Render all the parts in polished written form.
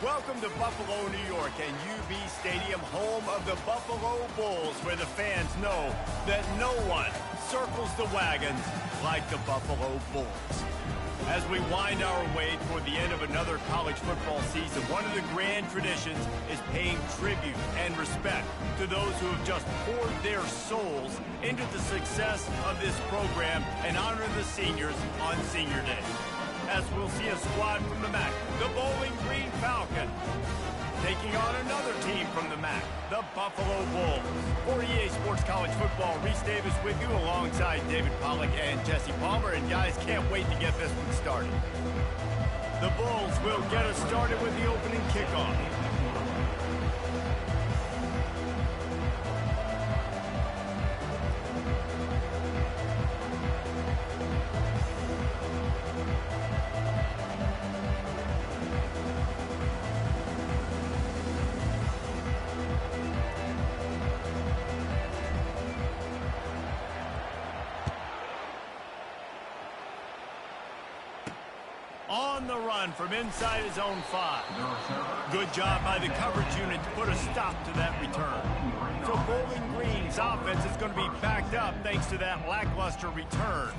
Welcome to Buffalo, New York, and UB Stadium, home of the Buffalo Bulls, where the fans know that no one circles the wagons like the Buffalo Bulls. As we wind our way toward the end of another college football season, one of the grand traditions is paying tribute and respect to those who have just poured their souls into the success of this program and honor the seniors on Senior Day. As we'll see a squad from the MAC, the Bowling Green Falcons, taking on another team from the MAC, the Buffalo Bulls. For EA Sports College Football, Reese Davis with you alongside David Pollack and Jesse Palmer. And guys, can't wait to get this one started. The Bulls will get us started with the opening kickoff. On the run from inside his own 5. Good job by the coverage unit to put a stop to that return. So Bowling Green's offense is going to be backed up thanks to that lackluster return.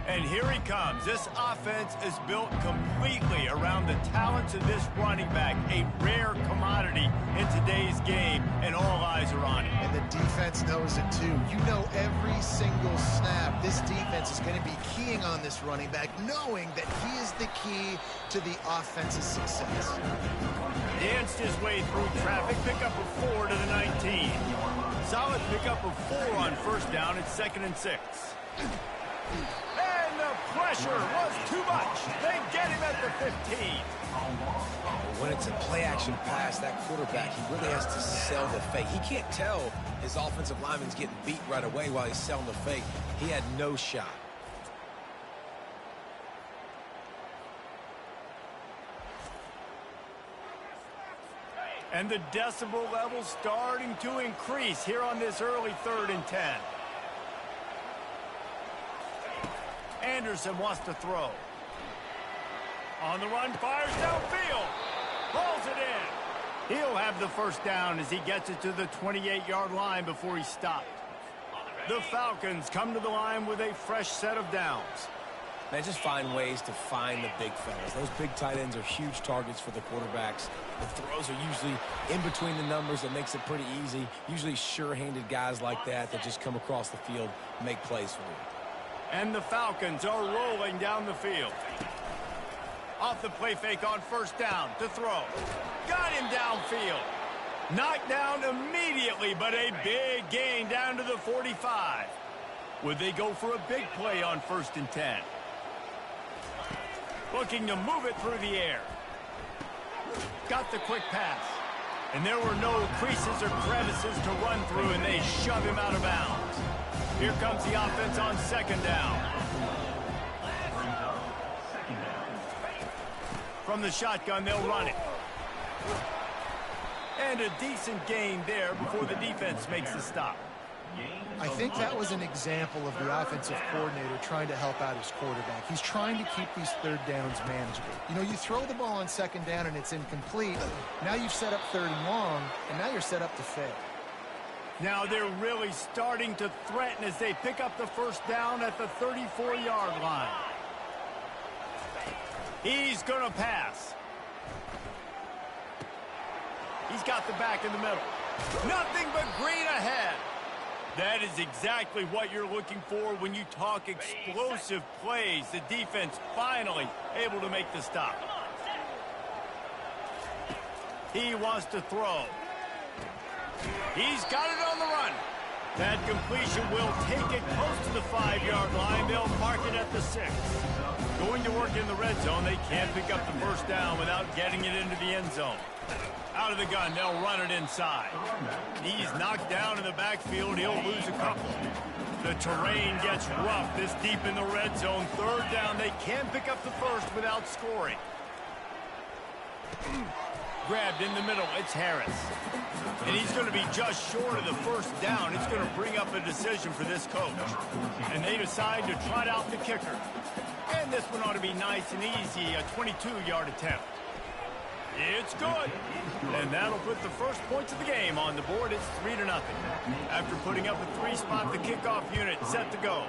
And here he comes. This offense is built completely around the talents of this running back, a rare commodity in today's game, and all eyes are on him. And the defense knows it too. You know every single snap, this defense is going to be keying on this running back, knowing that he is the key to the offense's success. Danced his way through traffic, pick up a 4 to the 19. Solid pickup of 4 on first down. It's 2nd and 6. And the pressure was too much. They get him at the 15. When it's a play-action pass, that quarterback, he really has to sell the fake. He can't tell his offensive lineman's getting beat right away while he's selling the fake. He had no shot. And the decibel level starting to increase here on this early 3rd and 10. Anderson wants to throw. On the run, fires downfield. Pulls it in. He'll have the first down as he gets it to the 28-yard line before he stopped. The Falcons come to the line with a fresh set of downs. Man, just find ways to find the big fellas. Those big tight ends are huge targets for the quarterbacks. The throws are usually in between the numbers. That makes it pretty easy. Usually sure-handed guys like that just come across the field and make plays for you. And the Falcons are rolling down the field. Off the play fake on first down to throw. Got him downfield. Knocked down immediately, but a big gain down to the 45. Would they go for a big play on 1st and 10? Looking to move it through the air. Got the quick pass. And there were no creases or crevices to run through, and they shove him out of bounds. Here comes the offense on 2nd down. From the shotgun, they'll run it. And a decent gain there before the defense makes the stop. I think that was an example of the offensive coordinator trying to help out his quarterback. He's trying to keep these 3rd downs manageable. You know, you throw the ball on 2nd down and it's incomplete. Now you've set up 3rd and long, and now you're set up to fail. Now they're really starting to threaten as they pick up the first down at the 34-yard line. He's going to pass. He's got the back in the middle. Nothing but green ahead. That is exactly what you're looking for when you talk explosive plays. The defense finally able to make the stop. He wants to throw. He's got it on the run. That completion will take it close to the 5-yard line. They'll mark it at the 6. Going to work in the red zone. They can't pick up the first down without getting it into the end zone. Out of the gun, they'll run it inside. He's knocked down in the backfield. He'll lose a couple. The terrain gets rough this deep in the red zone. Third down, they can't pick up the first without scoring. Grabbed in the middle, it's Harris. And he's going to be just short of the first down. It's going to bring up a decision for this coach. And they decide to trot out the kicker. And this one ought to be nice and easy, a 22-yard attempt. It's good. And that'll put the first points of the game on the board. It's 3-0. After putting up a 3-spot, the kickoff unit set to go.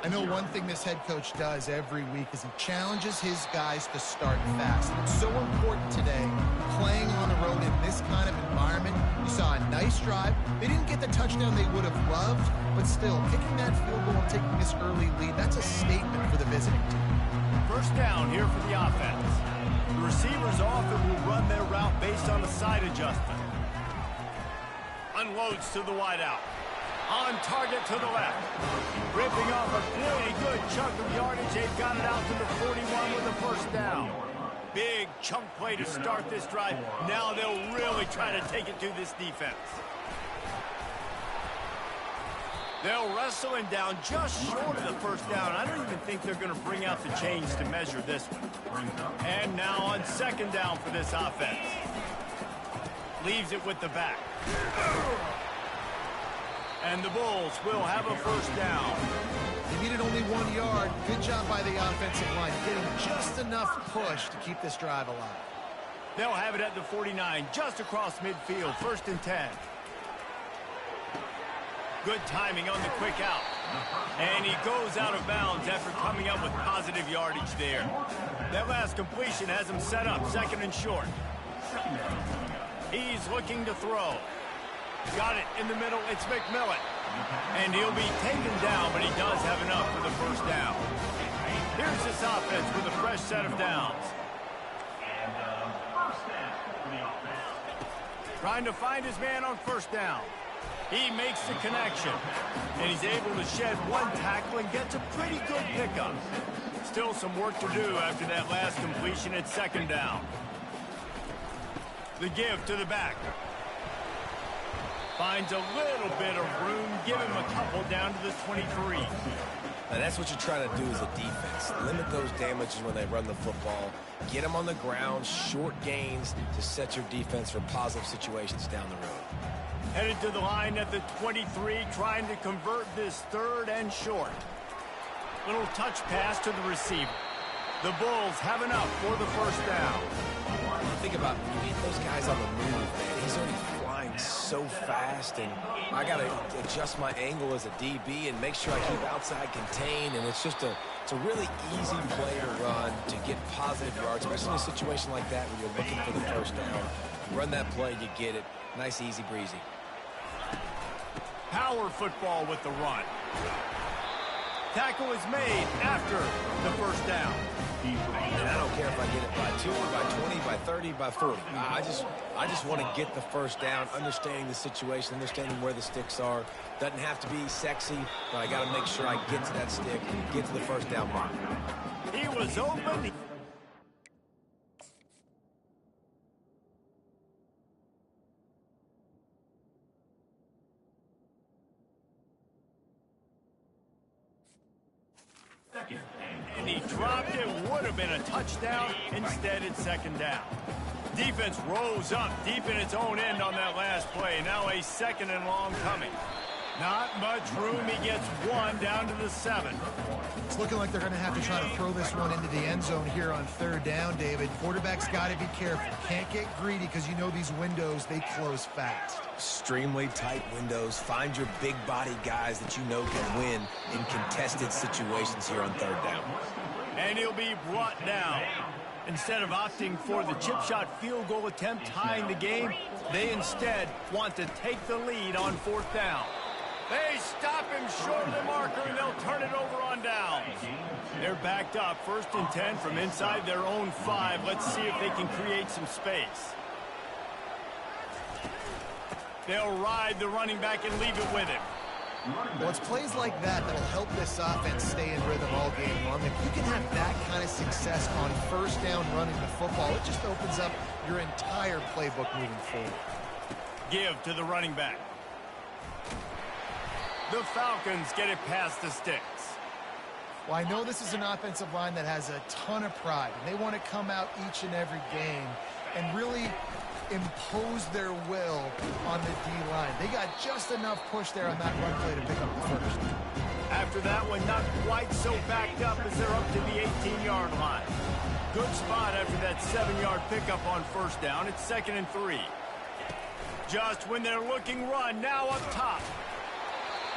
I know one thing this head coach does every week is he challenges his guys to start fast. It's so important today, playing on the road in this kind of environment. You saw a nice drive. They didn't get the touchdown they would have loved, but still, kicking that field goal and taking this early lead, that's a statement for the visiting team. First down here for the offense. The receivers often will run their route based on a side adjustment. Unloads to the wideout. On target to the left. Ripping off a pretty good chunk of yardage. They've got it out to the 41 with the first down. Big chunk play to start this drive. Now they'll really try to take it to this defense. They'll wrestle him down just short of the first down. I don't even think they're going to bring out the chains to measure this one. And now on second down for this offense. Leaves it with the back. And the Bulls will have a first down. They needed only 1 yard. Good job by the offensive line, getting just enough push to keep this drive alive. They'll have it at the 49, just across midfield, 1st and 10. Good timing on the quick out. And he goes out of bounds after coming up with positive yardage there. That last completion has him set up, 2nd and short. He's looking to throw. Got it in the middle, it's McMillan. And he'll be taken down, but he does have enough for the first down. Here's this offense with a fresh set of downs. Trying to find his man on first down. He makes the connection. And he's able to shed one tackle and gets a pretty good pickup. Still some work to do after that last completion at 2nd down. The give to the back. Finds a little bit of room. Give him a couple down to the 23. Now that's what you're trying to do as a defense. Limit those damages when they run the football. Get them on the ground, short gains to set your defense for positive situations down the road. Headed to the line at the 23, trying to convert this 3rd and short. Little touch pass to the receiver. The Bulls have enough for the first down. Think about you get those guys on the move, man. He's already flying so fast, and I got to adjust my angle as a DB and make sure I keep outside contained, and it's a really easy play to run to get positive yards, especially in a situation like that when you're looking for the first down. Run that play, you get it. Nice, easy breezy. Power football with the run. Tackle is made after the first down. And I don't care if I get it by 2, by 20, by 30, by 40. I just want to get the first down, understanding the situation, understanding where the sticks are. Doesn't have to be sexy, but I got to make sure I get to that stick, get to the first down mark. He was open. And he dropped it. Would have been a touchdown. Instead, it's 2nd down. Defense rose up deep in its own end on that last play. Now a 2nd and long coming. Not much room. He gets 1 down to the 7. It's looking like they're going to have to try to throw this one into the end zone here on 3rd down, David. Quarterback's got to be careful. Can't get greedy because you know these windows, they close fast. Extremely tight windows. Find your big body guys that you know can win in contested situations here on 3rd down. And he'll be brought down. Instead of opting for the chip shot field goal attempt tying the game, they instead want to take the lead on 4th down. They stop him short of the marker, and they'll turn it over on downs. They're backed up, 1st and 10 from inside their own 5. Let's see if they can create some space. They'll ride the running back and leave it with him. Well, it's plays like that that'll help this offense stay in rhythm all game long. If you can have that kind of success on 1st down running the football, it just opens up your entire playbook moving forward. Give to the running back. The Falcons get it past the sticks. Well, I know this is an offensive line that has a ton of pride, and they want to come out each and every game and really impose their will on the D-line. They got just enough push there on that run play to pick up the 1st. After that one, not quite so backed up as they're up to the 18-yard line. Good spot after that 7-yard pickup on 1st down. It's 2nd and 3. Just when they're looking run, now up top.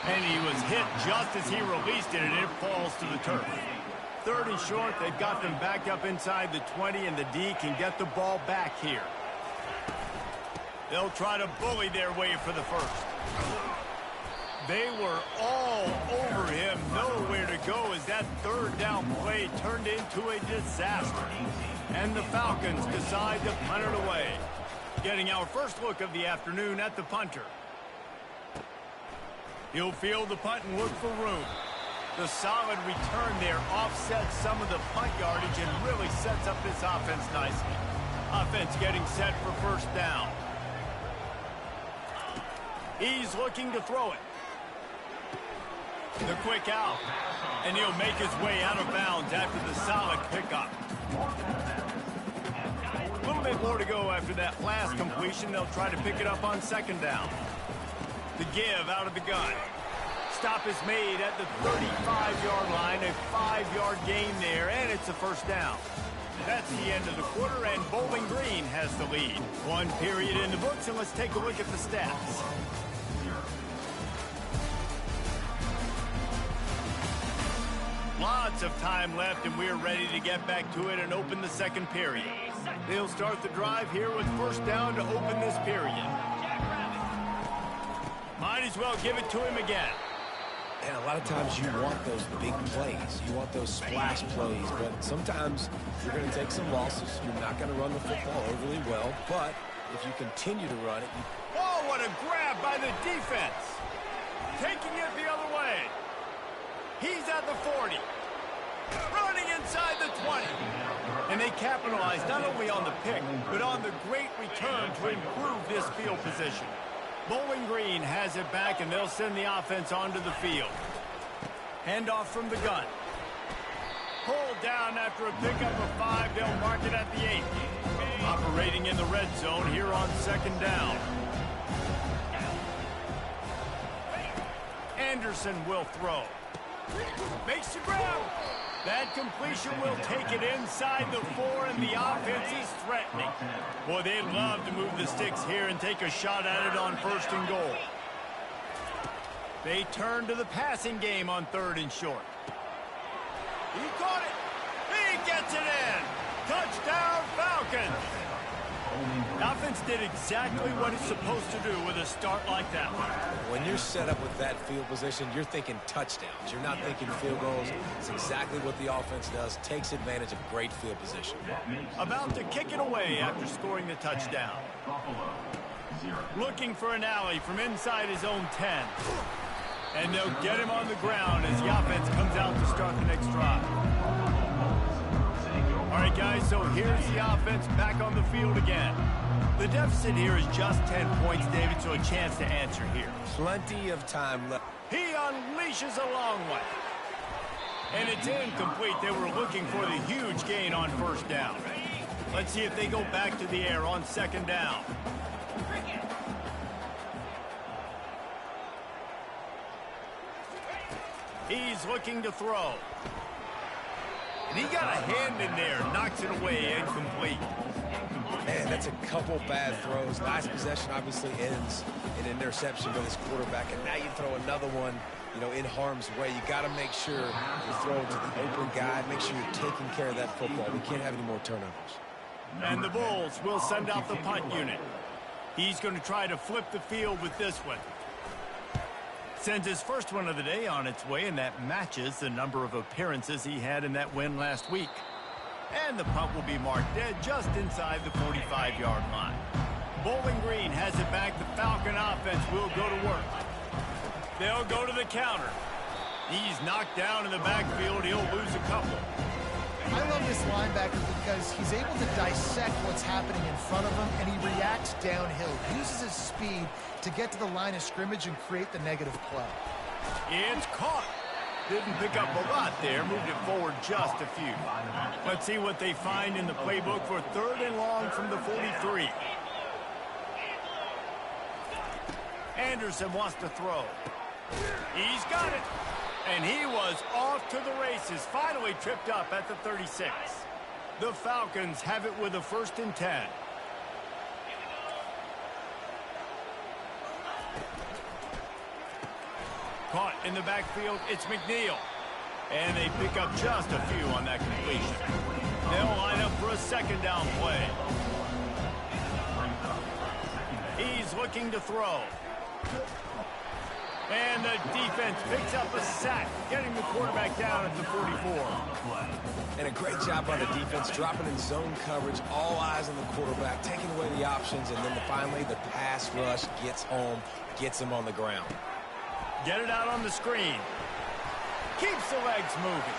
And he was hit just as he released it, and it falls to the turf. 3rd and short, they've got them back up inside the 20, and the D can get the ball back here. They'll try to bully their way for the 1st. They were all over him, nowhere to go as that 3rd down play turned into a disaster. And the Falcons decide to punt it away. Getting our first look of the afternoon at the punter. He'll field the punt and look for room. The solid return there offsets some of the punt yardage and really sets up this offense nicely. Offense getting set for 1st down. He's looking to throw it. The quick out. And he'll make his way out of bounds after the solid pickup. A little bit more to go after that last completion. They'll try to pick it up on 2nd down. The give out of the gun. Stop is made at the 35-yard line. A 5-yard gain there, and it's a 1st down. That's the end of the quarter, and Bowling Green has the lead. 1 period in the books, and let's take a look at the stats. Lots of time left, and we're ready to get back to it and open the 2nd period. They'll start the drive here with 1st down to open this period. Might as well give it to him again. And a lot of times you want those big plays. You want those splash plays. But sometimes you're going to take some losses. You're not going to run the football overly well. But if you continue to run it... Oh, what a grab by the defense. Taking it the other way. He's at the 40. Running inside the 20. And they capitalize not only on the pick, but on the great return to improve this field position. Bowling Green has it back, and they'll send the offense onto the field. Handoff from the gun. Pulled down after a pickup of 5. They'll mark it at the 8. Operating in the red zone here on 2nd down. Anderson will throw. Makes the grab. That completion will take it inside the 4, and the offense is threatening. Boy, they'd love to move the sticks here and take a shot at it on 1st and goal. They turn to the passing game on 3rd and short. He caught it. He gets it in. Touchdown, Falcons. The offense did exactly what it's supposed to do with a start like that one. When you're set up with that field position, you're thinking touchdowns. You're not thinking field goals. It's exactly what the offense does. Takes advantage of great field position. About to kick it away after scoring the touchdown. Looking for an alley from inside his own 10. And they'll get him on the ground as the offense comes out to start the next drive. All right, guys, so here's the offense back on the field again. The deficit here is just 10 points, David, so a chance to answer here. Plenty of time left. He unleashes a long one. And it's incomplete. They were looking for the huge gain on 1st down. Let's see if they go back to the air on 2nd down. He's looking to throw. And he got a hand in there, knocks it away, incomplete. Man, that's a couple bad throws. Last possession obviously ends in an interception by this quarterback, and now you throw another one, you know, in harm's way. You got to make sure you throw it to the open guy. Make sure you're taking care of that football. We can't have any more turnovers. And the Bulls will send out the punt unit. He's going to try to flip the field with this one. Sends his first one of the day on its way, and that matches the number of appearances he had in that win last week. And the punt will be marked dead just inside the 45-yard line. Bowling Green has it back. The Falcon offense will go to work. They'll go to the counter. He's knocked down in the backfield. He'll lose a couple. I love this linebacker because he's able to dissect what's happening in front of him, and he reacts downhill, uses his speed to get to the line of scrimmage and create the negative play. It's caught. Didn't pick up a lot there, moved it forward just a few. Let's see what they find in the playbook for 3rd and long from the 43. Anderson wants to throw. He's got it. And he was off to the races, finally tripped up at the 36. The Falcons have it with a 1st and 10. Caught in the backfield, it's McNeil. And they pick up just a few on that completion. They'll line up for a 2nd down play. He's looking to throw. And the defense picks up a sack, getting the quarterback down at the 44. And a great job by the defense, dropping in zone coverage, all eyes on the quarterback, taking away the options, and then finally the pass rush gets home, gets him on the ground. Get it out on the screen. Keeps the legs moving.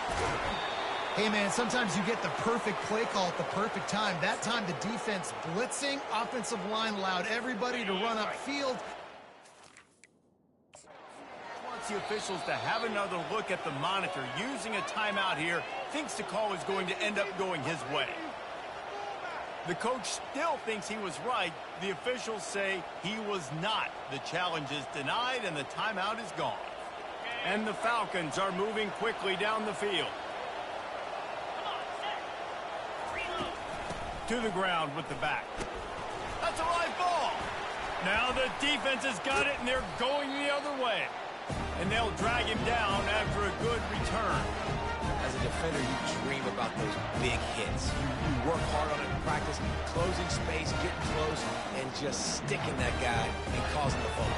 Hey, man, sometimes you get the perfect play call at the perfect time. That time the defense blitzing, offensive line allowed everybody to run upfield. The officials to have another look at the monitor, using a timeout here, thinks the call is going to end up going his way. The coach still thinks he was right. The officials say he was not. The challenge is denied and the timeout is gone. And the Falcons are moving quickly down the field. To the ground with the back. That's a live ball. Now the defense has got it and they're going the other way. And they'll drag him down after a good return. As a defender, you dream about those big hits. You work hard on it in practice, closing space, getting close, and just sticking that guy and causing the fumble.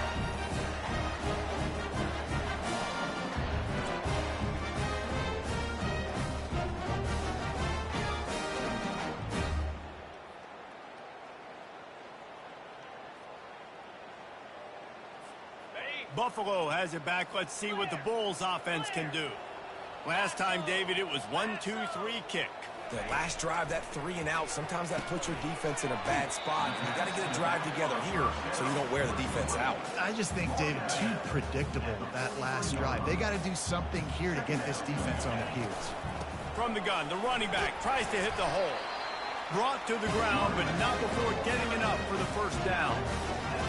Buffalo has it back. Let's see what the Bulls offense can do. Last time, David, it was 1-2-3 kick. The last drive, that 3 and out, sometimes that puts your defense in a bad spot. You got to get a drive together here so you don't wear the defense out. I just think, David, too predictable that last drive. They got to do something here to get this defense on their heels. From the gun, the running back tries to hit the hole. Brought to the ground, but not before getting enough for the 1st down.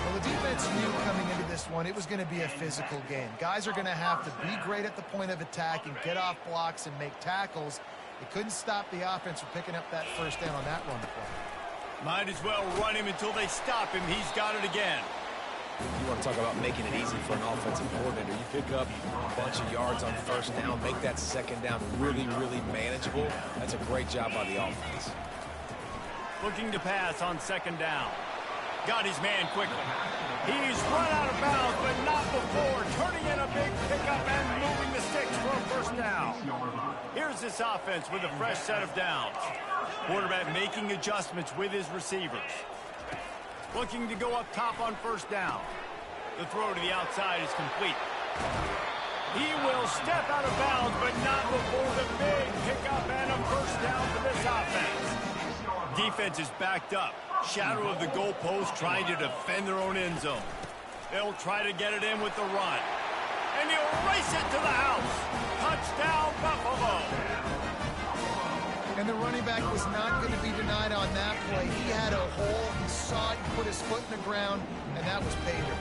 Well, the defense knew coming into this one it was going to be a physical game. Guys are going to have to be great at the point of attack and get off blocks and make tackles. It couldn't stop the offense from picking up that 1st down on that run play. Might as well run him until they stop him. He's got it again. You want to talk about making it easy for an offensive coordinator. You pick up a bunch of yards on 1st down, make that 2nd down really, really manageable. That's a great job by the offense. Looking to pass on 2nd down. Got his man quickly. He's run out of bounds, but not before turning in a big pickup and moving the sticks for a 1st down. Here's this offense with a fresh set of downs. Quarterback making adjustments with his receivers. Looking to go up top on 1st down. The throw to the outside is complete. He will step out of bounds, but not before the big pickup and a 1st down for this offense. Defense is backed up. Shadow of the goalpost trying to defend their own end zone. They'll try to get it in with the run. And he'll race it to the house. Touchdown, Buffalo. And the running back was not going to be denied on that play. He had a hole. He saw it, he put his foot in the ground, and that was pay dirt.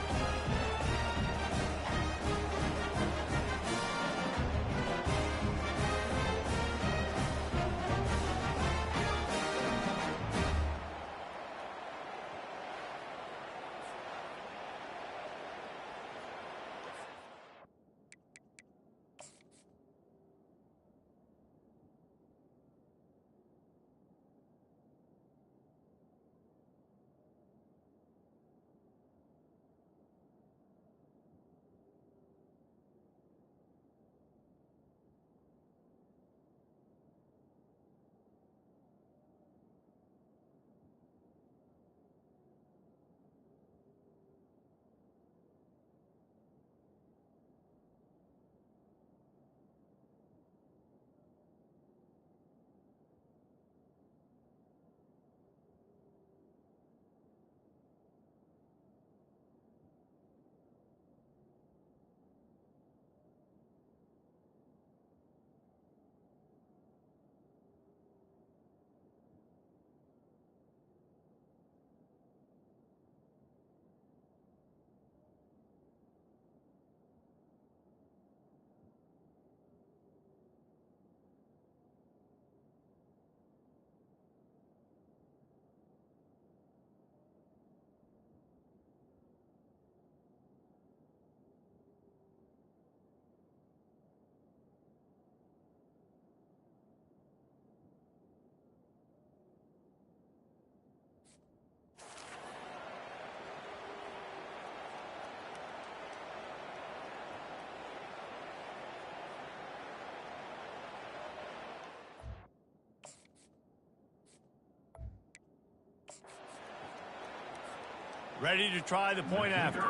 Ready to try the point after.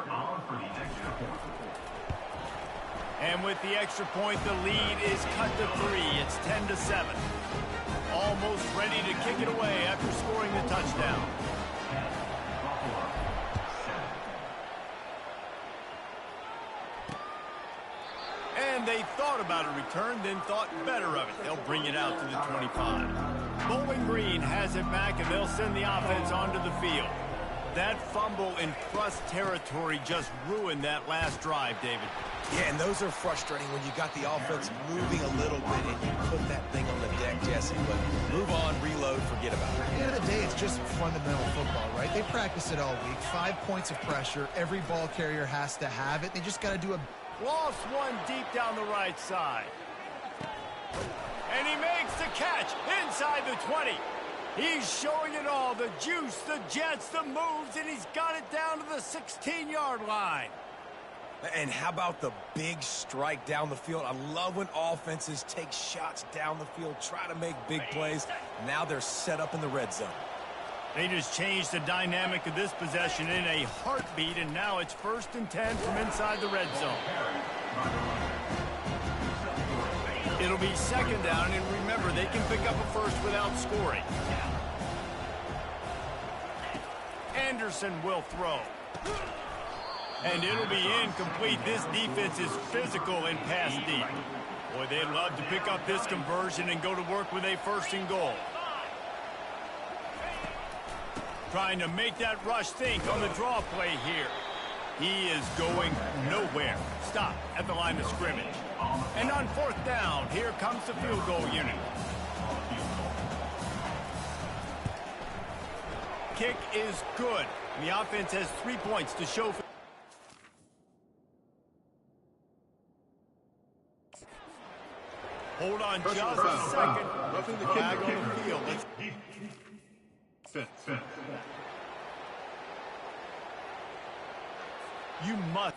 And with the extra point, the lead is cut to 3. It's 10-7. Almost ready to kick it away after scoring the touchdown. And they thought about a return, then thought better of it. They'll bring it out to the 25. Bowling Green has it back, and they'll send the offense onto the field. That fumble in crust territory just ruined that last drive, David. Yeah, and those are frustrating when you got the offense moving a little bit and you put that thing on the deck, Jesse. But move on, reload, forget about it. At the end of the day, it's just fundamental football, right? They practice it all week. 5 points of pressure. Every ball carrier has to have it. They just got to do a... Lost one deep down the right side. And he makes the catch inside the 20. He's showing it all, the juice, the jets, the moves, and he's got it down to the 16-yard line. And how about the big strike down the field? I love when offenses take shots down the field, try to make big plays. Now they're set up in the red zone. They just changed the dynamic of this possession in a heartbeat, and now it's 1st and 10 from inside the red zone. It'll be 2nd down, and remember, they can pick up a first without scoring. Anderson will throw. And it'll be incomplete. This defense is physical and pass deep. Boy, they'd love to pick up this conversion and go to work with a 1st and goal. Trying to make that rush think on the draw play here. He is going nowhere. Stop at the line of scrimmage. And on 4th down, here comes the field goal unit. Kick is good. The offense has 3 points to show for. Hold on just a second. Flag on the field. You must.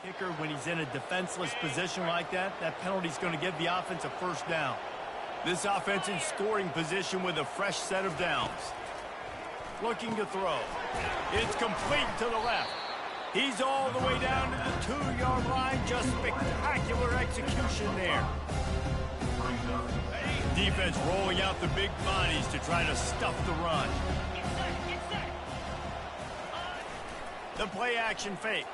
Kicker, when he's in a defenseless position like that, that penalty's going to give the offense a 1st down. This offense in scoring position with a fresh set of downs. Looking to throw. It's complete to the left. He's all the way down to the 2-yard line. Just spectacular execution there. Defense rolling out the big bodies to try to stuff the run. The play action fake.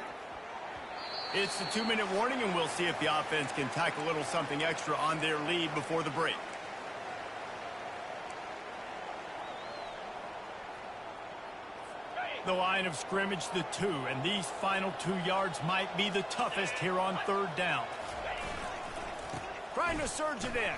It's the 2-minute warning, and we'll see if the offense can tack a little something extra on their lead before the break. The line of scrimmage, the 2, and these final 2 yards might be the toughest here on 3rd down. Trying to surge it in.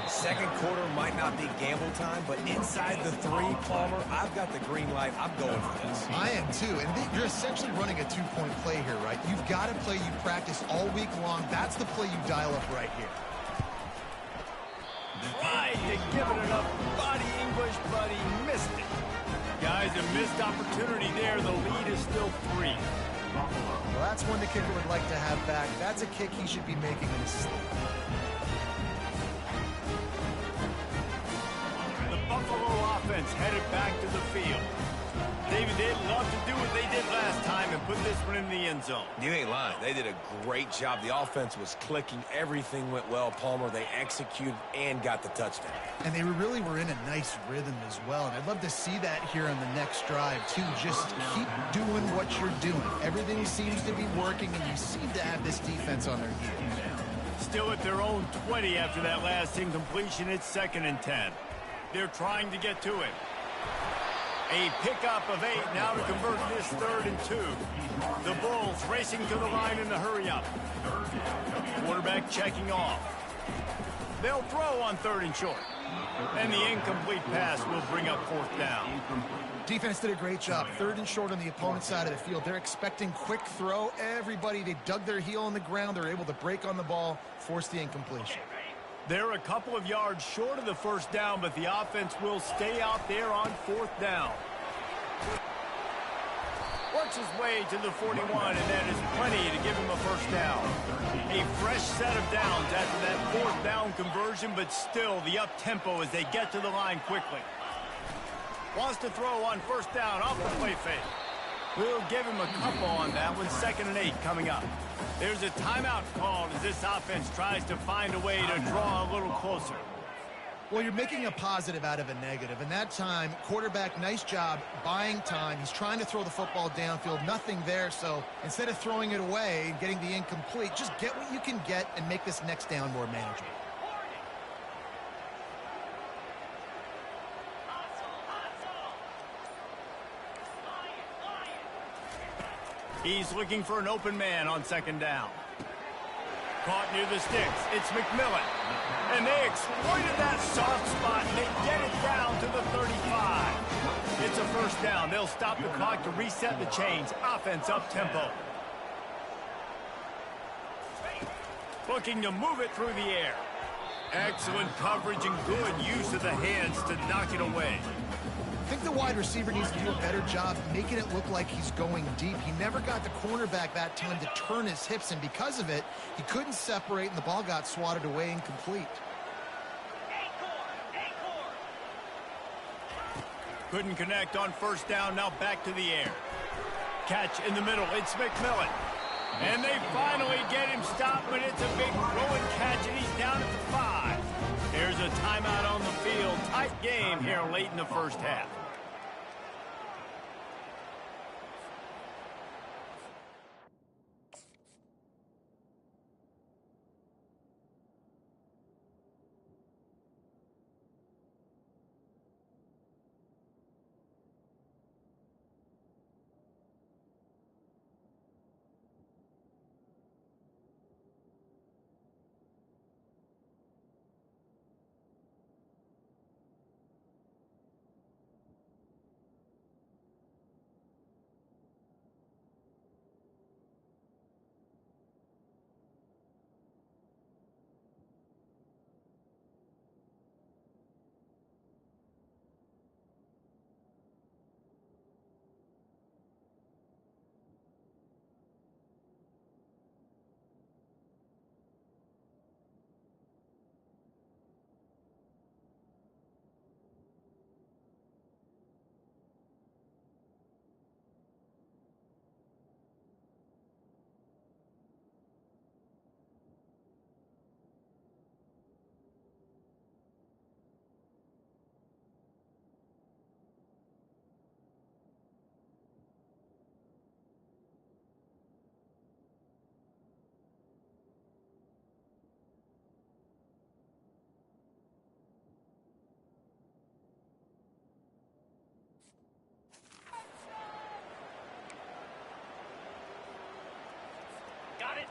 2nd quarter might not be gamble time, but inside the 3, Palmer, I've got the green light. I'm going for this. I am too, and you're essentially running a 2-point play here, right? You've got a play you practice all week long. That's the play you dial up right here. Tried to give it enough body English, but he missed it. Guys, a missed opportunity there. The lead is still 3. Well, that's one the kicker would like to have back. That's a kick he should be making in his sleep. The Buffalo offense headed back to the field. David, they'd love to do what they did last time and put this one in the end zone. You ain't lying. They did a great job. The offense was clicking. Everything went well, Palmer. They executed and got the touchdown. And they really were in a nice rhythm as well. And I'd love to see that here on the next drive, too. Just keep doing what you're doing. Everything seems to be working, and you seem to have this defense on their heels. Still at their own 20 after that last incompletion. It's 2nd and 10. They're trying to get to him. A pickup of 8 now to convert this 3rd and 2. The Bulls racing to the line in the hurry-up. Quarterback checking off. They'll throw on 3rd and short. And the incomplete pass will bring up 4th down. Defense did a great job. 3rd and short on the opponent's side of the field. They're expecting quick throw. Everybody, they dug their heel on the ground. They're able to break on the ball, force the incompletion. They're a couple of yards short of the 1st down, but the offense will stay out there on 4th down. What works his way to the 41, and that is plenty to give him a first down. A fresh set of downs after that fourth down conversion, but still the up-tempo as they get to the line quickly. Wants to throw on first down off the play fake. We'll give him a couple on that one. 2nd and 8 coming up. There's a timeout called as this offense tries to find a way to draw a little closer. Well, you're making a positive out of a negative. And that time, quarterback, nice job buying time. He's trying to throw the football downfield. Nothing there. So instead of throwing it away and getting the incomplete, just get what you can get and make this next down more manageable. He's looking for an open man on 2nd down. Caught near the sticks. It's McMillan. And they exploited that soft spot, and they get it down to the 35. It's a first down. They'll stop the clock to reset the chains. Offense up-tempo. Looking to move it through the air. Excellent coverage and good use of the hands to knock it away. I think the wide receiver needs to do a better job making it look like he's going deep. He never got the cornerback that time to turn his hips, and because of it, he couldn't separate, and the ball got swatted away incomplete. Couldn't connect on first down, now back to the air. Catch in the middle, it's McMillan. And they finally get him stopped, but it's a big throw and catch, and he's down at the 5. There's a timeout on the field. Tight game here late in the first half.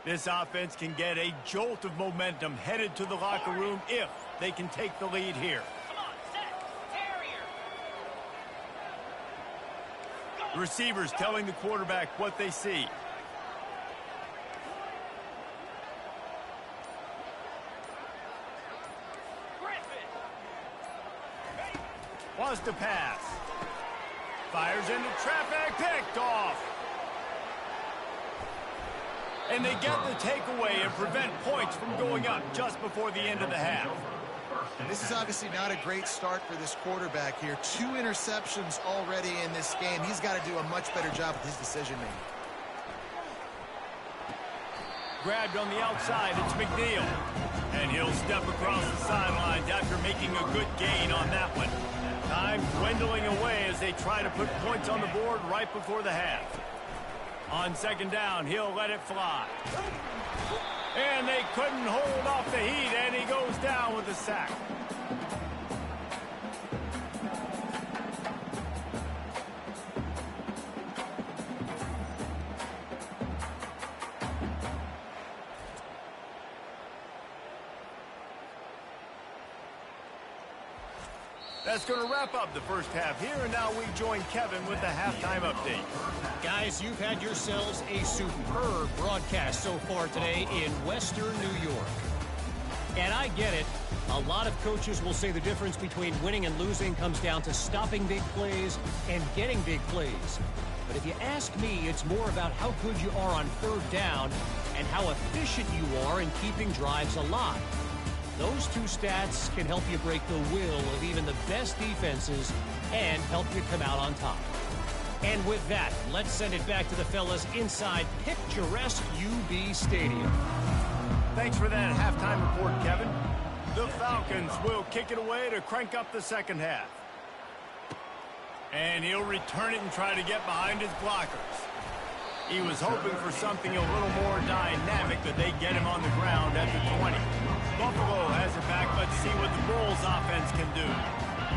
This offense can get a jolt of momentum headed to the locker room if they can take the lead here. Come on, set, Terrier. The receivers telling the quarterback what they see. Griffin. Wants to pass. Fires into traffic, picked off. And they get the takeaway and prevent points from going up just before the end of the half. This is obviously not a great start for this quarterback here. 2 interceptions already in this game. He's got to do a much better job with his decision-making. Grabbed on the outside, it's McNeil. And he'll step across the sidelines after making a good gain on that one. Time dwindling away as they try to put points on the board right before the half. On 2nd down, he'll let it fly. And they couldn't hold off the heat, and he goes down with a sack. That's going to wrap up the first half here, and now we join Kevin with the halftime update. Guys, you've had yourselves a superb broadcast so far today in Western New York. And I get it. A lot of coaches will say the difference between winning and losing comes down to stopping big plays and getting big plays. But if you ask me, it's more about how good you are on third down and how efficient you are in keeping drives alive. Those two stats can help you break the will of even the best defenses and help you come out on top. And with that, let's send it back to the fellas inside picturesque UB Stadium. Thanks for that halftime report, Kevin. The Falcons will kick it away to crank up the second half. And he'll return it and try to get behind his blockers. He was hoping for something a little more dynamic, but they get him on the ground at the 20. Buffalo has it back. Let's see what the Bulls offense can do.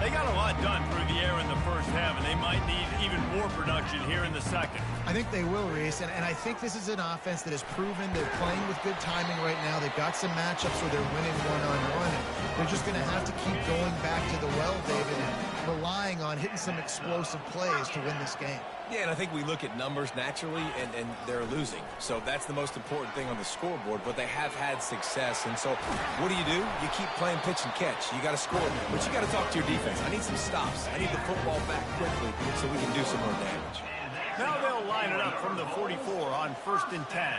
They got a lot done through the air in the first half, and they might need even more production here in the second. I think they will, Reese, and I think this is an offense that has proven they're playing with good timing right now. They've got some matchups where they're winning one-on-one, and they're just going to have to keep going back to the well, David, and relying on hitting some explosive plays to win this game. Yeah, and I think we look at numbers naturally, and they're losing. So that's the most important thing on the scoreboard, but they have had success. And so what do? You keep playing pitch and catch. You got to score, but you got to talk to your defense. I need some stops. I need the football back quickly so we can do some more damage. Now they'll line it up from the 44 on 1st and 10.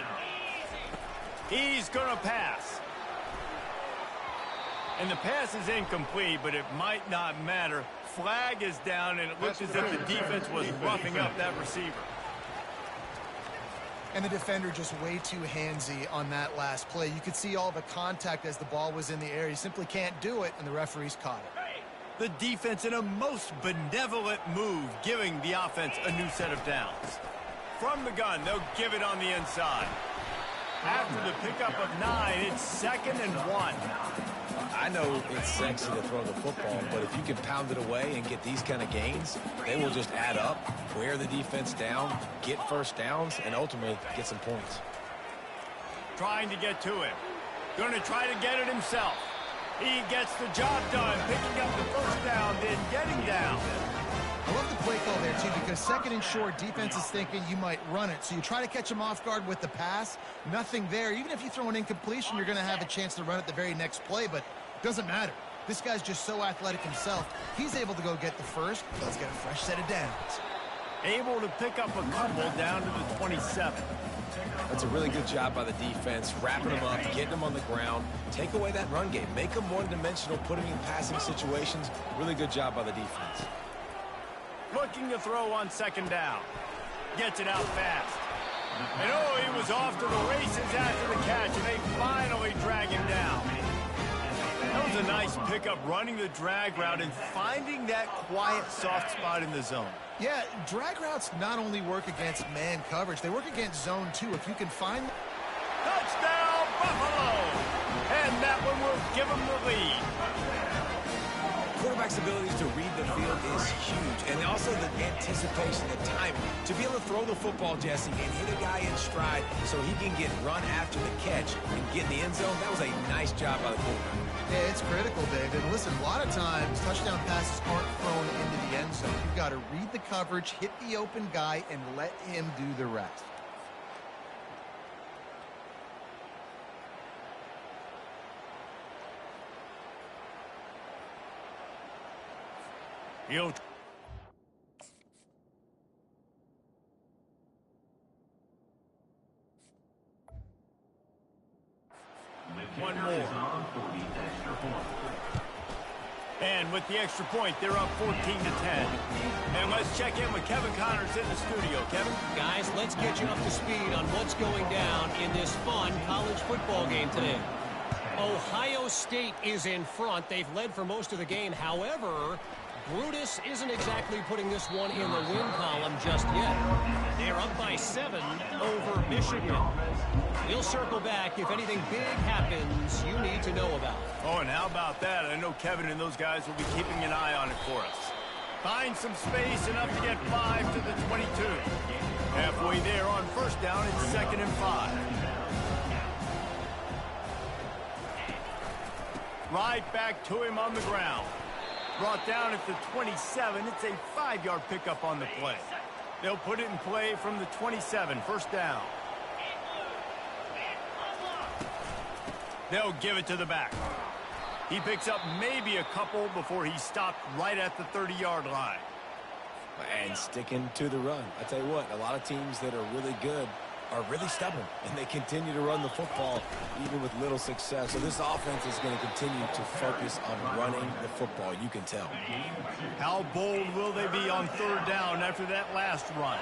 He's going to pass. And the pass is incomplete, but it might not matter. Flag is down, and it looks as if the defense was roughing up that receiver. And the defender just way too handsy on that last play. You could see all the contact as the ball was in the air. He simply can't do it, and the referees caught it. The defense in a most benevolent move, giving the offense a new set of downs. From the gun, they'll give it on the inside. After the pickup of 9, it's 2nd and 1. I know it's sexy to throw the football, but if you can pound it away and get these kind of gains, they will just add up, wear the defense down, get first downs, and ultimately get some points. Trying to get to it. Going to try to get it himself. He gets the job done, picking up the first down, then getting down. I love the play call there, too, because 2nd and short, defense is thinking you might run it. So you try to catch him off guard with the pass. Nothing there. Even if you throw an incompletion, you're going to have a chance to run it the very next play, but it doesn't matter. This guy's just so athletic himself. He's able to go get the first. Let's get a fresh set of downs. Able to pick up a couple down to the 27. That's a really good job by the defense, wrapping them up, getting them on the ground. Take away that run game. Make them one-dimensional, put them in passing situations. Really good job by the defense. Looking to throw on 2nd down. Gets it out fast. And oh, he was off to the races after the catch, and they finally drag him down. That was a nice pickup, running the drag route and finding that quiet, soft spot in the zone. Yeah, drag routes not only work against man coverage, they work against zone too. If you can find... Touchdown, Buffalo! And that one will give them the lead. Quarterback's ability to read the field is huge, and also the anticipation, the timing. To be able to throw the football, Jesse, and hit a guy in stride so he can get run after the catch and get in the end zone, that was a nice job by the quarterback. Yeah, it's critical, David. Listen, a lot of times, touchdown passes aren't thrown into the end zone. You've got to read the coverage, hit the open guy, and let him do the rest. He'll... One more. And with the extra point, they're up 14-10. And let's check in with Kevin Connors in the studio. Kevin? Guys, let's get you up to speed on what's going down in this fun college football game today. Ohio State is in front. They've led for most of the game. However, Brutus isn't exactly putting this one in the win column just yet. They're up by 7 over Michigan. We'll circle back if anything big happens you need to know about. Oh, and how about that? I know Kevin and those guys will be keeping an eye on it for us. Find some space, enough to get 5 to the 22. Halfway there on 1st down, it's 2nd and 5. Right back to him on the ground. Brought down at the 27. It's a 5-yard pickup on the play. They'll put it in play from the 27, 1st down. They'll give it to the back. He picks up maybe a couple before he's stopped right at the 30-yard line. And sticking to the run. I tell you what, a lot of teams that are really good are really stubborn, and they continue to run the football even with little success. So this offense is going to continue to focus on running the football, you can tell. How bold will they be on third down after that last run?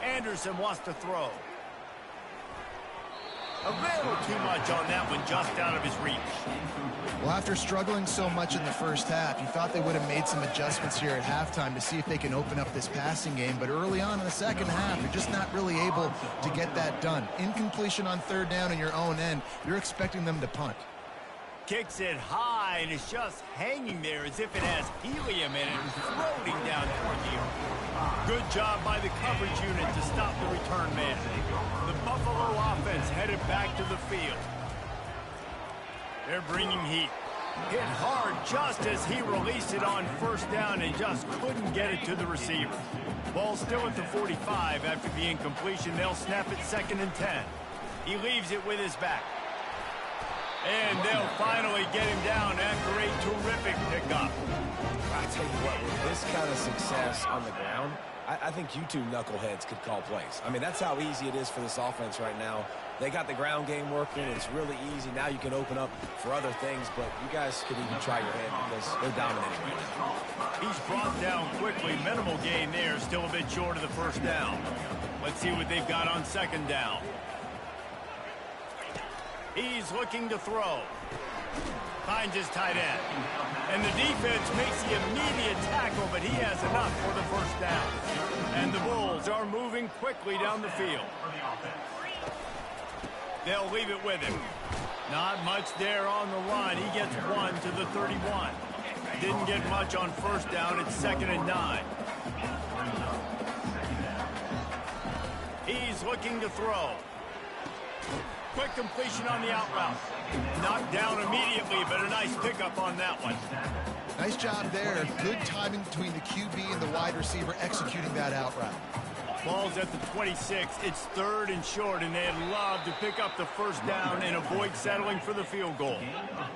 Anderson wants to throw. A little too much on that one, just out of his reach. Well, after struggling so much in the first half, you thought they would have made some adjustments here at halftime to see if they can open up this passing game. But early on in the second half, you're just not really able to get that done. Incompletion on third down in your own end, you're expecting them to punt. Kicks it high, and it's just hanging there as if it has helium in it, floating down toward the earth. Good job by the coverage unit to stop the return man. The Buffalo offense headed back to the field. They're bringing heat. Hit hard just as he released it on first down and just couldn't get it to the receiver. Ball still at the 45 after the incompletion. They'll snap it 2nd and 10. He leaves it with his back. And they'll finally get him down after a terrific pickup. I tell you what, with this kind of success on the ground, I think you two knuckleheads could call plays. I mean, that's how easy it is for this offense right now. They got the ground game working. It's really easy. Now you can open up for other things, but you guys could even try your hand because they're dominating right now. He's brought down quickly. Minimal gain there. Still a bit short of the first down. Let's see what they've got on 2nd down. He's looking to throw. Finds his tight end. And the defense makes the immediate tackle, but he has enough for the first down. And the Bulls are moving quickly down the field. They'll leave it with him. Not much there on the line. He gets 1 to the 31. Didn't get much on first down. It's 2nd and 9. He's looking to throw. Quick completion on the out route. Knocked down immediately, but a nice pickup on that one. Nice job there. Good timing between the QB and the wide receiver executing that out route. Ball's at the 26. It's 3rd and short, and they'd love to pick up the first down and avoid settling for the field goal.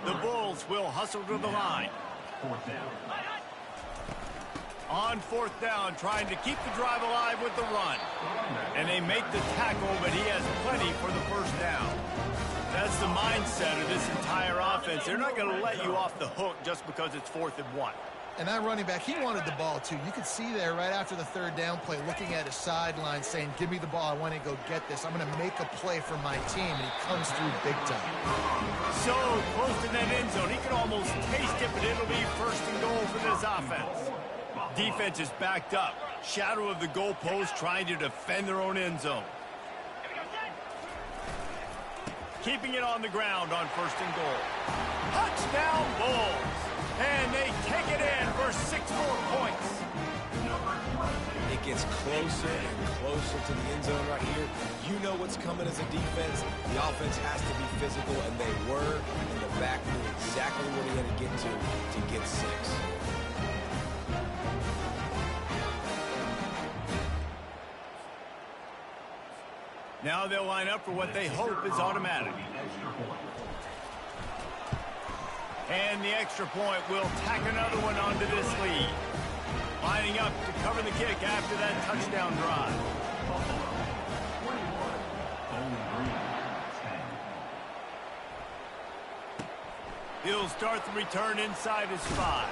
The Bulls will hustle to the line. On 4th down, trying to keep the drive alive with the run. And they make the tackle, but he has plenty for the first down. That's the mindset of this entire offense. They're not going to let you off the hook just because it's 4th and 1. And that running back, he wanted the ball too. You could see there right after the 3rd down play, looking at his sideline saying, give me the ball, I want to go get this. I'm going to make a play for my team, and he comes through big time. So close to that end zone, he can almost taste it, but it'll be 1st and goal for this offense. Defense is backed up. Shadow of the goalpost trying to defend their own end zone. Keeping it on the ground on 1st and goal. Touchdown Bulls. And they take it in for 6 more points. It gets closer and closer to the end zone right here. You know what's coming as a defense. The offense has to be physical, and they were. And the back knew exactly what he had to get 6. Now they'll line up for what they hope is automatic. And the extra point will tack another one onto this lead. Lining up to cover the kick after that touchdown drive. He'll start the return inside his 5.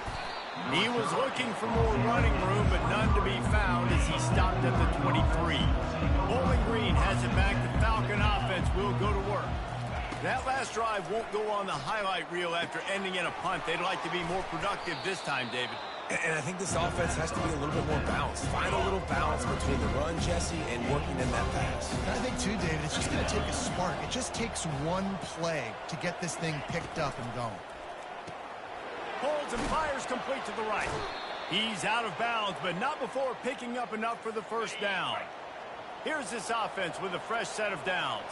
He was looking for more running room, but none to be found as he stopped at the 23. Bowling Green has it back. The Falcon offense will go to work. That last drive won't go on the highlight reel after ending in a punt. They'd like to be more productive this time, David. And I think this offense has to be a little bit more balanced. Find a little balance between the run, Jesse, and working in that pass. And I think, too, David, it's just going to take a spark. It just takes one play to get this thing picked up and going. Holds and fires complete to the right. He's out of bounds, but not before picking up enough for the first down. Here's this offense with a fresh set of downs.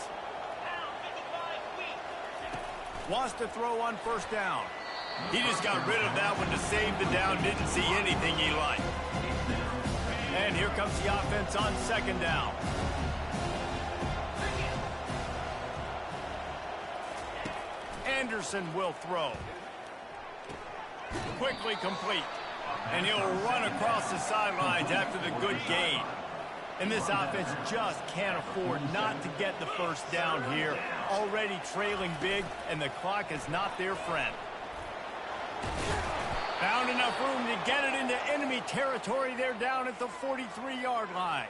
Wants to throw on first down. He just got rid of that one to save the down. Didn't see anything he liked. And here comes the offense on 2nd down. Anderson will throw. Quickly complete. And he'll run across the sidelines after the good gain. And this offense just can't afford not to get the first down here. Already trailing big, and the clock is not their friend. Found enough room to get it into enemy territory. They're down at the 43-yard line.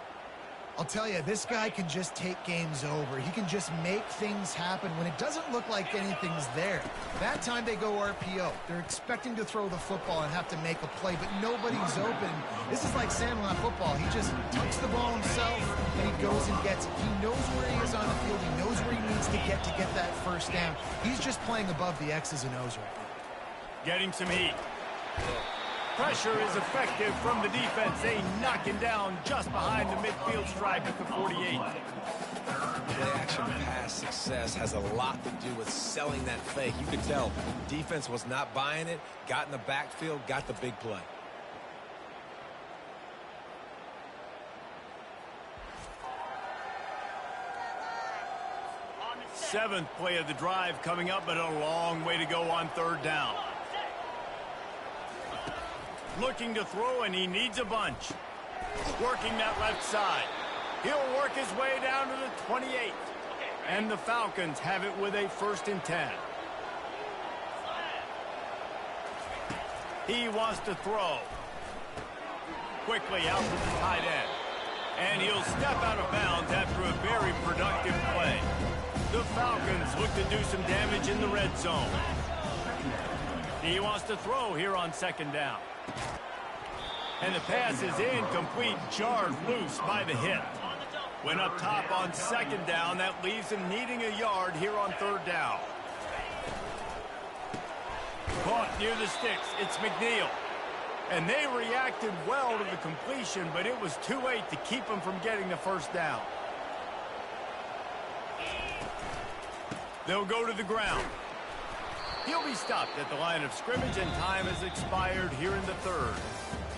I'll tell you, this guy can just take games over. He can just make things happen when it doesn't look like anything's there. That time they go RPO. They're expecting to throw the football and have to make a play, but nobody's open. This is like Sandlot football. He just tucks the ball himself, and he goes and gets it. He knows where he is on the field. He knows where he needs to get that first down. He's just playing above the X's and O's right now. Getting some heat. Pressure is effective from the defense. They knock him down just behind the midfield stripe at the 48. Play-action pass success has a lot to do with selling that fake. You could tell defense was not buying it, got in the backfield, got the big play. Seventh play of the drive coming up, but a long way to go on third down. Looking to throw, and he needs a bunch. Working that left side. He'll work his way down to the 28. And the Falcons have it with a 1st and 10. He wants to throw. Quickly out to the tight end. And he'll step out of bounds after a very productive play. The Falcons look to do some damage in the red zone. He wants to throw here on 2nd down. And the pass is incomplete, jarred loose by the hit. Went up top on 2nd down. That leaves him needing a yard here on 3rd down. Caught near the sticks. It's McNeil. And they reacted well to the completion, but it was too late to keep him from getting the 1st down. They'll go to the ground. He'll be stopped at the line of scrimmage, and time has expired here in the 3rd.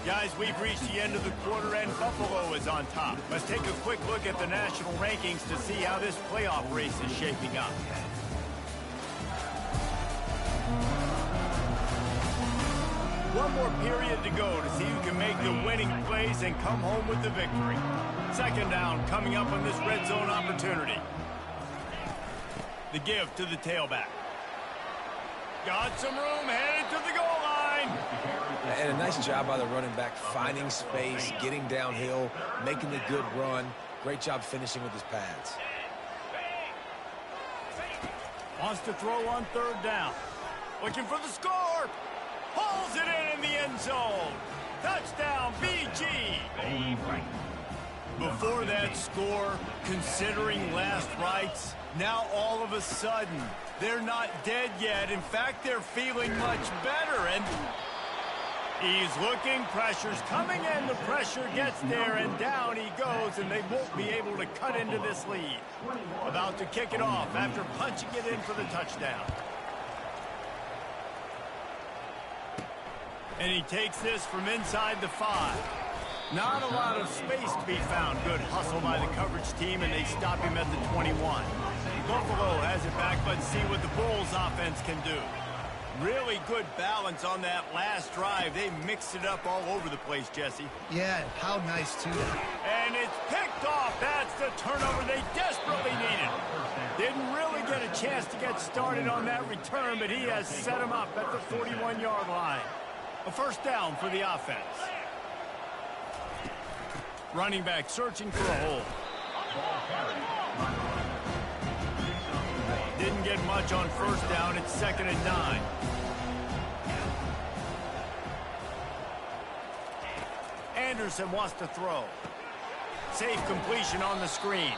Guys, we've reached the end of the quarter, and Buffalo is on top. Let's take a quick look at the national rankings to see how this playoff race is shaping up. One more period to go to see who can make the winning plays and come home with the victory. 2nd down coming up on this red zone opportunity. The give to the tailback. Got some room, headed to the goal line. And a nice job by the running back, finding space, getting downhill, making the good run. Great job finishing with his pads. Wants to throw on 3rd down. Looking for the score. Pulls it in the end zone. Touchdown, BG. Before that score, considering last rites, now all of a sudden, they're not dead yet. In fact, they're feeling much better. And he's looking, pressure's coming in. The pressure gets there, and down he goes, and they won't be able to cut into this lead. About to kick it off after punching it in for the touchdown. And he takes this from inside the 5. Not a lot of space to be found. Good hustle by the coverage team, and they stop him at the 21. Buffalo has it back. Let's see what the Bulls offense can do. Really good balance on that last drive. They mixed it up all over the place, Jesse. Yeah, how nice, too. And it's picked off. That's the turnover they desperately needed. Didn't really get a chance to get started on that return, but he has set him up at the 41-yard line. A 1st down for the offense. Running back searching for a hole. Didn't get much on 1st down. It's 2nd and 9. Anderson wants to throw. Safe completion on the screen.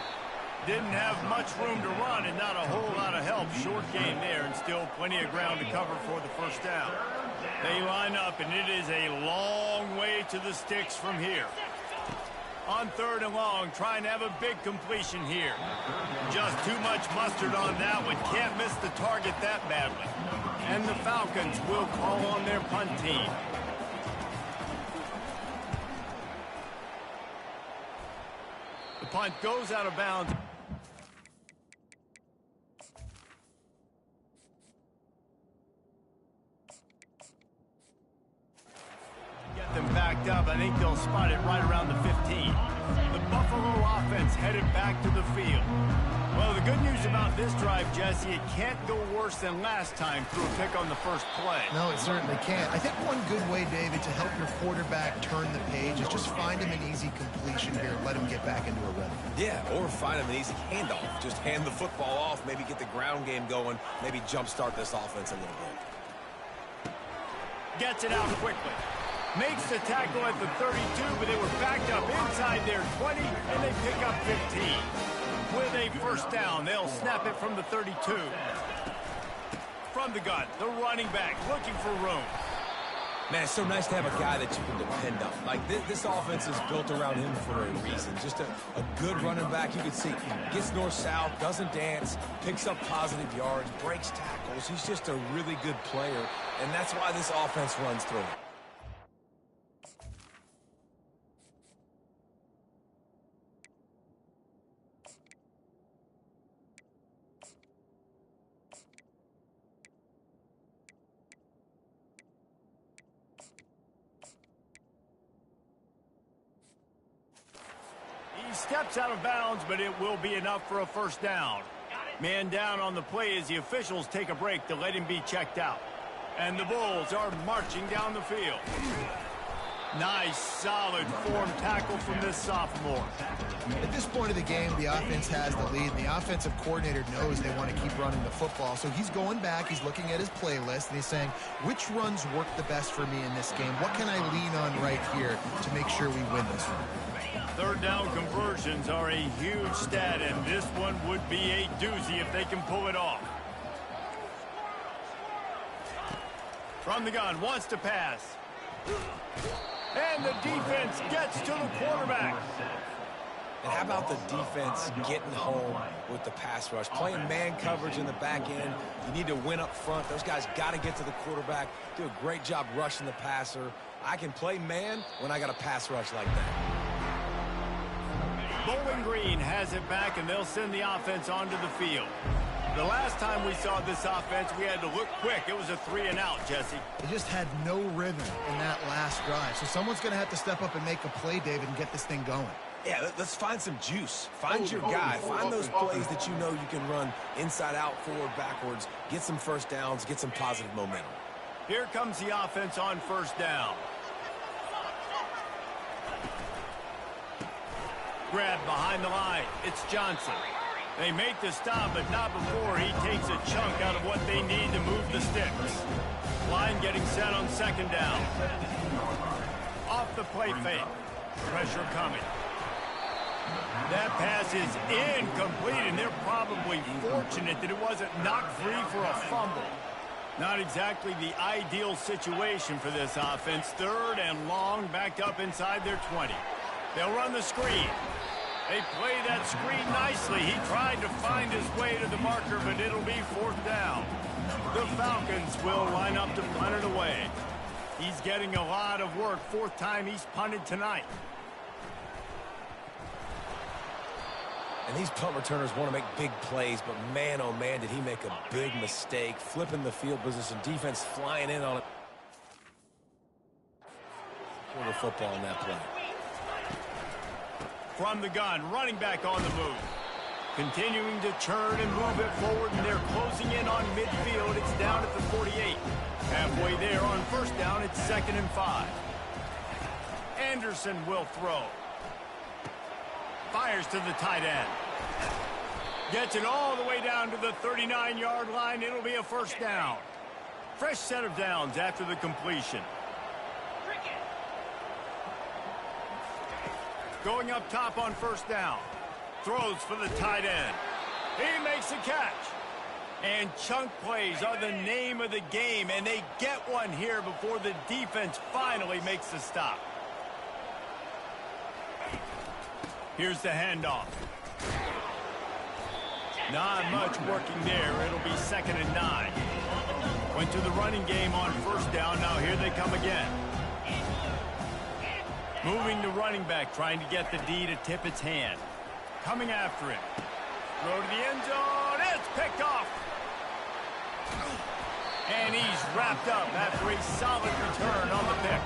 Didn't have much room to run and not a whole lot of help. Short game there, and still plenty of ground to cover for the 1st down. They line up, and it is a long way to the sticks from here. On 3rd and long, trying to have a big completion here. Just too much mustard on that one. Can't miss the target that badly. And the Falcons will call on their punt team. The punt goes out of bounds. picked up. I think they'll spot it right around the 15. The Buffalo offense headed back to the field. Well, the good news about this drive, Jesse, it can't go worse than last time through a pick on the first play. No, it certainly can't. I think one good way, David, to help your quarterback turn the page is just find him an easy completion here and let him get back into a rhythm. Yeah, or find him an easy handoff. Just hand the football off, maybe get the ground game going, maybe jumpstart this offense a little bit. Gets it out quickly. Makes the tackle at the 32, but they were backed up inside their 20, and they pick up 15. With a first down, they'll snap it from the 32. From the gun, the running back looking for room. Man, it's so nice to have a guy that you can depend on. Like, this offense is built around him for a reason. Just a good running back. You can see gets north-south, doesn't dance, picks up positive yards, breaks tackles. He's just a really good player, and that's why this offense runs through it. Steps out of bounds, but it will be enough for a first down. Man down on the play as the officials take a break to let him be checked out. And the Bulls are marching down the field. Nice, solid form tackle from this sophomore. At this point of the game, the offense has the lead, and the offensive coordinator knows they want to keep running the football. So he's going back, he's looking at his playlist, and he's saying, which runs work the best for me in this game? What can I lean on right here to make sure we win this one? Third down conversions are a huge stat, and this one would be a doozy if they can pull it off. From the gun, wants to pass. And the defense gets to the quarterback. And how about the defense getting home with the pass rush? Playing man coverage in the back end. You need to win up front. Those guys got to get to the quarterback. Do a great job rushing the passer. I can play man when I got a pass rush like that. Bowling Green has it back, and they'll send the offense onto the field. The last time we saw this offense, we had to look quick. It was a 3-and-out, Jesse. They just had no rhythm in that last drive. So someone's going to have to step up and make a play, David, and get this thing going. Yeah, let's find some juice. Find your guy. Find those plays that you know you can run inside out, forward, backwards. Get some first downs. Get some positive momentum. Here comes the offense on first down. Grab behind the line. It's Johnson. They make the stop, but not before he takes a chunk out of what they need to move the sticks. Line getting set on second down. Off the play fake. Pressure coming. That pass is incomplete, and they're probably fortunate that it wasn't knocked free for a fumble. Not exactly the ideal situation for this offense. Third and long, backed up inside their 20. They'll run the screen. They play that screen nicely. He tried to find his way to the marker, but it'll be fourth down. The Falcons will line up to punt it away. He's getting a lot of work. Fourth time he's punted tonight. And these punt returners want to make big plays, but man, oh man, did he make a big mistake. Flipping the field position, defense flying in on it. Quarter football in that play. From the gun, running back on the move. Continuing to churn and move it forward, and they're closing in on midfield. It's down at the 48. Halfway there on first down, it's 2nd and 5. Anderson will throw. Fires to the tight end. Gets it all the way down to the 39-yard line. It'll be a first down. Fresh set of downs after the completion. Going up top on first down. Throws for the tight end. He makes the catch. And chunk plays are the name of the game, and they get one here before the defense finally makes the stop. Here's the handoff. Not much working there. It'll be 2nd and 9. Went to the running game on first down. Now here they come again. Moving to running back, trying to get the D to tip its hand. Coming after him. Throw to the end zone. It's picked off. And he's wrapped up after a solid return on the pick.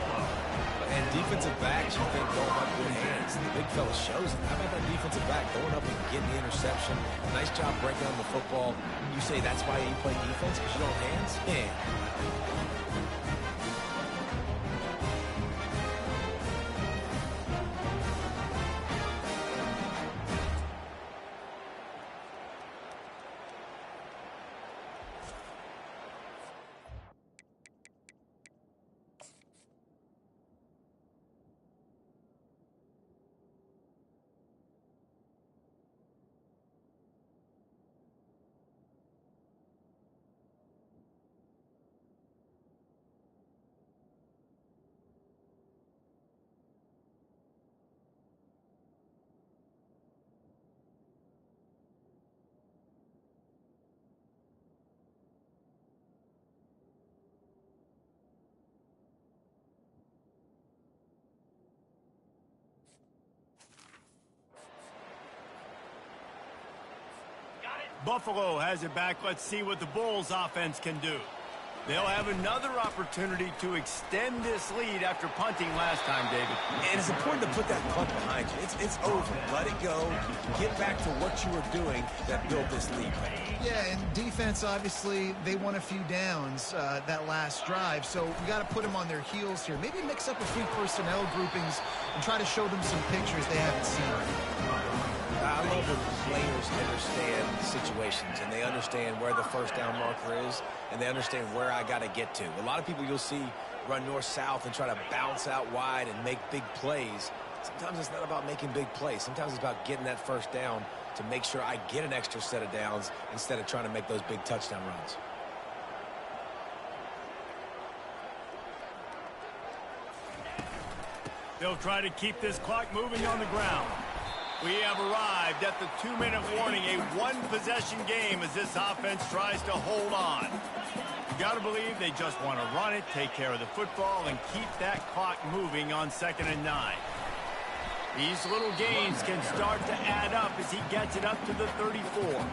And defensive backs, you think, don't have good hands. The big fella shows it. How about that defensive back going up and getting the interception? Nice job breaking on the football. You say that's why you play defense, because you don't have hands? Yeah. Buffalo has it back. Let's see what the Bulls offense can do. They'll have another opportunity to extend this lead after punting last time, David. And it's important to put that punt behind you. It's over. Let it go. Get back to what you were doing that built this lead. Yeah, and defense, obviously, they won a few downs that last drive, so we got to put them on their heels here. Maybe mix up a few personnel groupings and try to show them some pictures they haven't seen. I love when players understand situations and they understand where the first down marker is and they understand where I got to get to. A lot of people you'll see run north-south and try to bounce out wide and make big plays. Sometimes it's not about making big plays. Sometimes it's about getting that first down to make sure I get an extra set of downs instead of trying to make those big touchdown runs. They'll try to keep this clock moving on the ground. We have arrived at the 2-minute warning, a one-possession game as this offense tries to hold on. You got to believe they just want to run it, take care of the football, and keep that clock moving on 2nd and 9. These little gains can start to add up as he gets it up to the 34.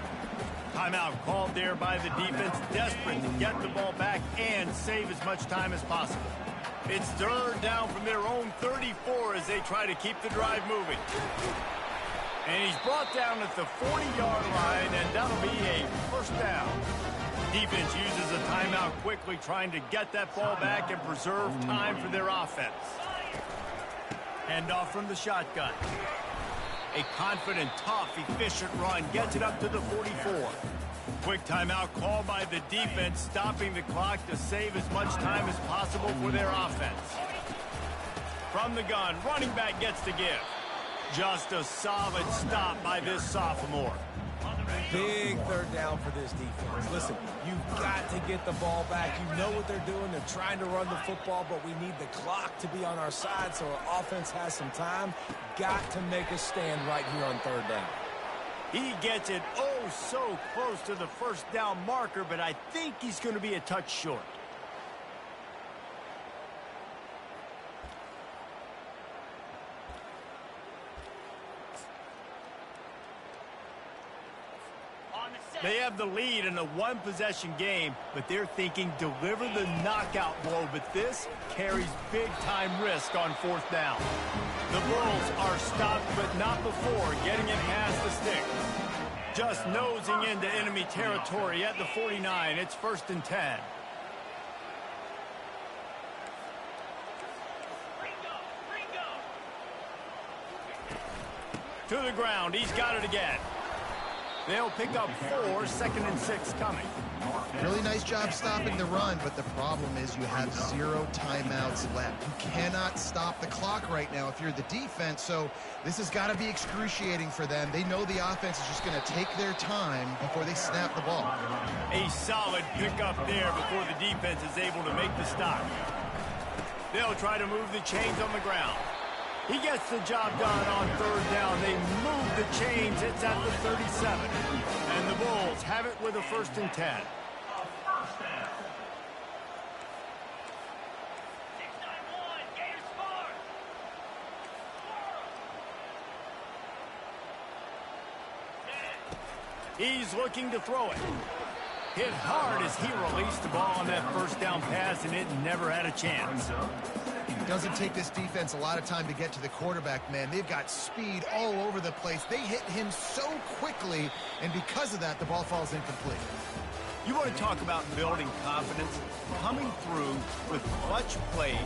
Timeout called there by the defense, desperate to get the ball back and save as much time as possible. It's 3rd down from their own 34 as they try to keep the drive moving. And he's brought down at the 40-yard line, and that'll be a first down. Defense uses a timeout quickly, trying to get that ball back and preserve time for their offense. Handoff from the shotgun. A confident, tough, efficient run gets it up to the 44. Quick timeout called by the defense, stopping the clock to save as much time as possible for their offense. From the gun, running back gets to give. Just a solid stop by this sophomore. Big 3rd down for this defense. Listen, you've got to get the ball back. You know what they're doing. They're trying to run the football, but we need the clock to be on our side so our offense has some time. Got to make a stand right here on 3rd down. He gets it oh so close to the first down marker, but I think he's going to be a touch short. They have the lead in a one-possession game, but they're thinking deliver the knockout blow, but this carries big-time risk on 4th down. The Bulls are stopped, but not before getting it past the sticks. Just nosing into enemy territory at the 49. It's 1st and 10. To the ground. He's got it again. They'll pick up 4, 2nd and 6 coming. Really nice job stopping the run, but the problem is you have 0 timeouts left. You cannot stop the clock right now if you're the defense, so this has got to be excruciating for them. They know the offense is just going to take their time before they snap the ball. A solid pickup there before the defense is able to make the stop. They'll try to move the chains on the ground. He gets the job done on 3rd down. They move the chains. It's at the 37. And the Bulls have it with a 1st and 10. He's looking to throw it. hit hard as he released the ball on that first down pass, and it never had a chance. It doesn't take this defense a lot of time to get to the quarterback, man. They've got speed all over the place. They hit him so quickly, and because of that, the ball falls incomplete. You want to talk about building confidence? Coming through with clutch plays,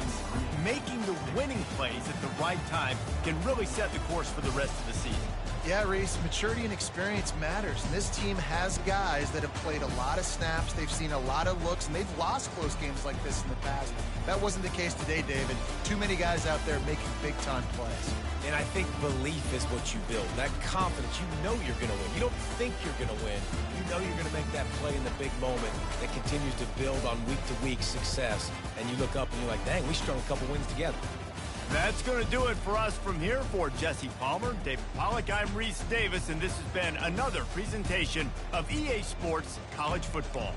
making the winning plays at the right time can really set the course for the rest of the season. Yeah, Reese, maturity and experience matters. And this team has guys that have played a lot of snaps. They've seen a lot of looks, and they've lost close games like this in the past. That wasn't the case today, David. Too many guys out there making big-time plays. And I think belief is what you build. That confidence, you know you're going to win. You don't think you're going to win. You know you're going to make that play in the big moment that continues to build on week-to-week success. And you look up and you're like, dang, we strung a couple wins together. That's going to do it for us from here. For Jesse Palmer, David Pollack, I'm Reese Davis, and this has been another presentation of EA Sports College Football.